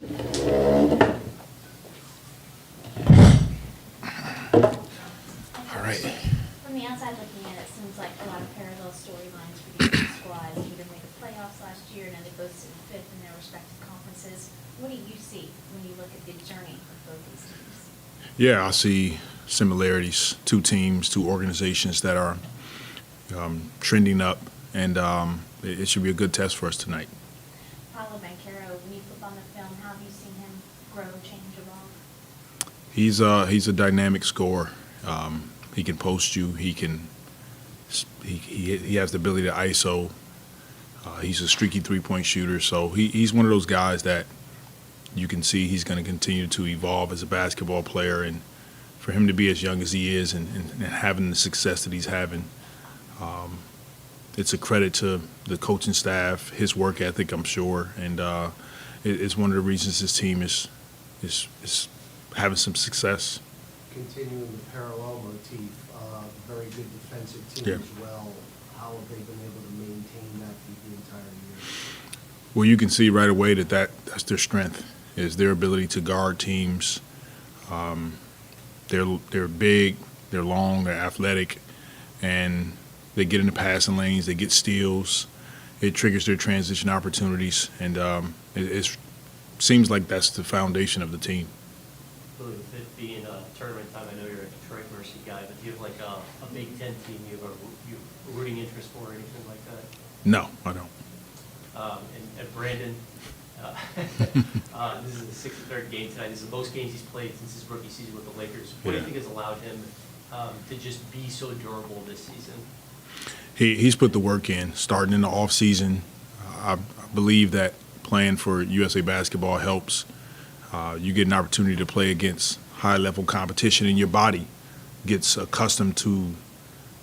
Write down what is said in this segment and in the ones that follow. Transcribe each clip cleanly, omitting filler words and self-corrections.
All right. From the outside looking in, it seems like a lot of parallel storylines for these two squads. They either made the playoffs last year, and then they both sit fifth in their respective conferences. What do you see when you look at the journey of both these teams? Yeah, I see similarities. Two teams, two organizations that are trending up, and it should be a good test for us tonight. Paolo Banchero, when you flip on the film, how have you seen him grow, change, evolve? He's a dynamic scorer. He can post you. He has the ability to ISO. He's a streaky three-point shooter. So he's one of those guys that you can see he's going to continue to evolve as a basketball player. And for him to be as young as he is and having the success that he's having, it's a credit to the coaching staff, his work ethic, I'm sure. And it's one of the reasons this team is having some success. Continuing the parallel motif, very good defensive team Yeah. as well. How have they been able to maintain that the entire year? Well, you can see right away that's their strength, is their ability to guard teams. They're big, they're long, they're athletic, and they get into passing lanes, they get steals. It triggers their transition opportunities, and it seems like that's the foundation of the team. Really, with it being tournament time, I know you're a Detroit Mercy guy, but do you have like a Big Ten team you have a rooting interest for or anything like that? No, I don't. And Brandon, this is the 63rd game tonight. This is the most games he's played since his rookie season with the Lakers. What do you think has allowed him to just be so durable this season? He's put the work in, starting in the off season. I believe that playing for USA Basketball helps. You get an opportunity to play against high-level competition, and your body gets accustomed to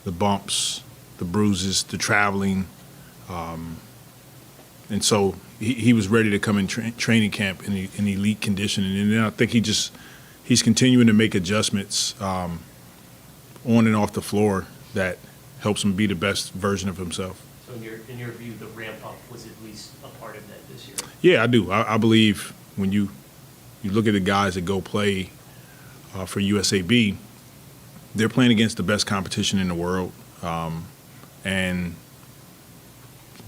the bumps, the bruises, the traveling. And so he was ready to come in training camp in elite conditioning. And then I think he's continuing to make adjustments on and off the floor that helps him be the best version of himself. So in your view, the ramp up was at least a part of that this year? Yeah, I do. I believe when you look at the guys that go play for USAB, they're playing against the best competition in the world, and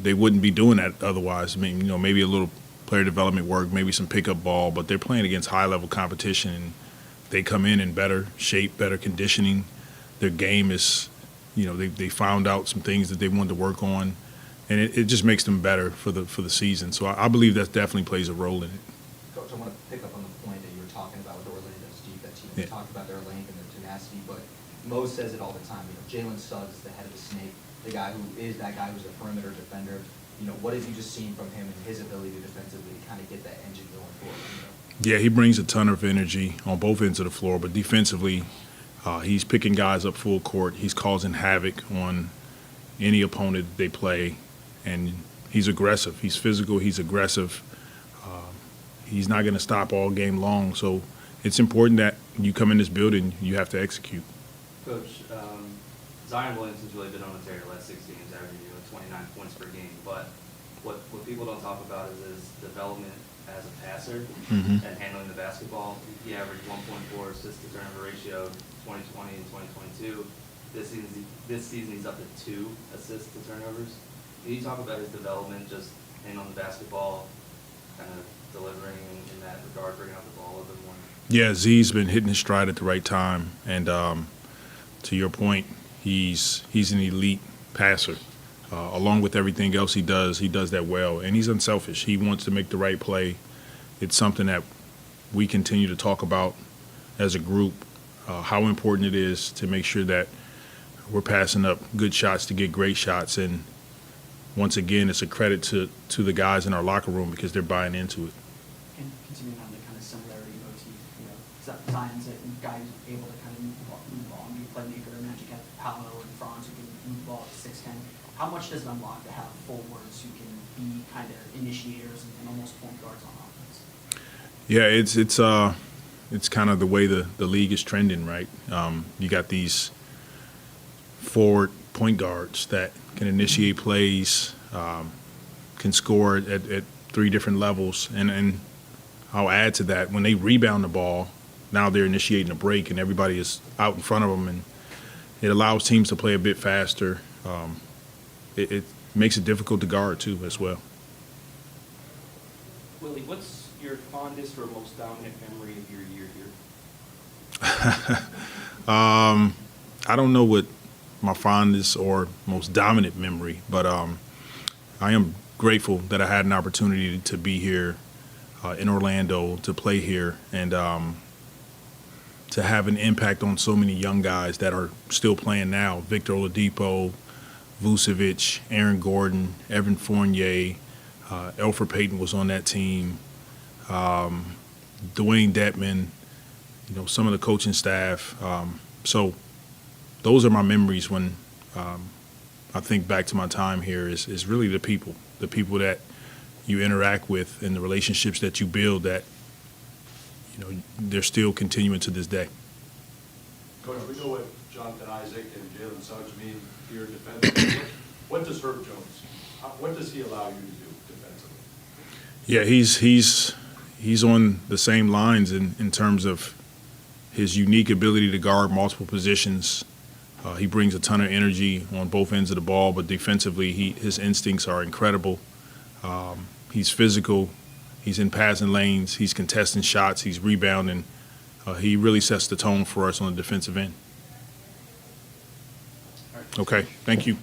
they wouldn't be doing that otherwise. I mean, maybe a little player development work, maybe some pickup ball, but they're playing against high-level competition, and they come in better shape, better conditioning. Their game is, they found out some things that they wanted to work on, and it just makes them better for the season. So I believe that definitely plays a role in it. Coach, I want to pick up on the point that you were talking about with Orlando's defense. You Yeah. talked about their length and their tenacity, but Mo says it all the time. Jalen Suggs is the head of the snake, the guy who's a perimeter defender. What have you just seen from him and his ability defensively to kind of get that engine going for Orlando? Yeah, he brings a ton of energy on both ends of the floor, but defensively, he's picking guys up full court. He's causing havoc on any opponent they play, and he's aggressive. He's physical. He's aggressive. He's not going to stop all game long, so it's important that you come in this building, you have to execute. Coach, Zion Williamson's really been on a tear the last 6 games, averaging 29 points per game. But what people don't talk about is his development as a passer and handling the basketball. He averaged 1.4 assist to turnover ratio 2020 and 2022. This season he's up to 2 assists to turnovers. Can you talk about his development, just handling the basketball, kind of delivering in that regard, bringing out the ball a little bit more? Yeah, Z's been hitting his stride at the right time, and to your point, he's an elite passer. Along with everything else he does that well, and he's unselfish. He wants to make the right play. It's something that we continue to talk about as a group, how important it is to make sure that we're passing up good shots to get great shots. And once again, it's a credit to the guys in our locker room because they're buying into it. And continuing on the kind of similarity motif, Zion's a guy who's able to kind of move the ball and be a playmaker. Imagine you have Paolo and Franz who can move the ball at 6'10". How much does it unlock to have forwards who can be kind of initiators and almost point guards on offense? Yeah, it's kind of the way the league is trending, right? You got these forward point guards that can initiate plays, can score at 3 different levels, and I'll add to that, when they rebound the ball, now they're initiating a break and everybody is out in front of them, and it allows teams to play a bit faster. It makes it difficult to guard, too, as well. Willie, what's your fondest or most dominant memory of your year here? I don't know what my fondest or most dominant memory, but I am grateful that I had an opportunity to be here in Orlando, to play here, and to have an impact on so many young guys that are still playing now. Victor Oladipo, Vucevic, Aaron Gordon, Evan Fournier, Elfrid Payton was on that team, Dwayne Dedman, some of the coaching staff. So those are my memories when I think back to my time here is really the people that you interact with and the relationships that you build that, they're still continuing to this day. Coach, we know what Jonathan Isaac and Jalen Suggs mean here defensively. What does Herb Jones, what does he allow you to do defensively? Yeah, he's on the same lines in terms of his unique ability to guard multiple positions. He brings a ton of energy on both ends of the ball, but defensively, his instincts are incredible. He's physical. He's in passing lanes. He's contesting shots. He's rebounding. He really sets the tone for us on the defensive end. Okay, thank you.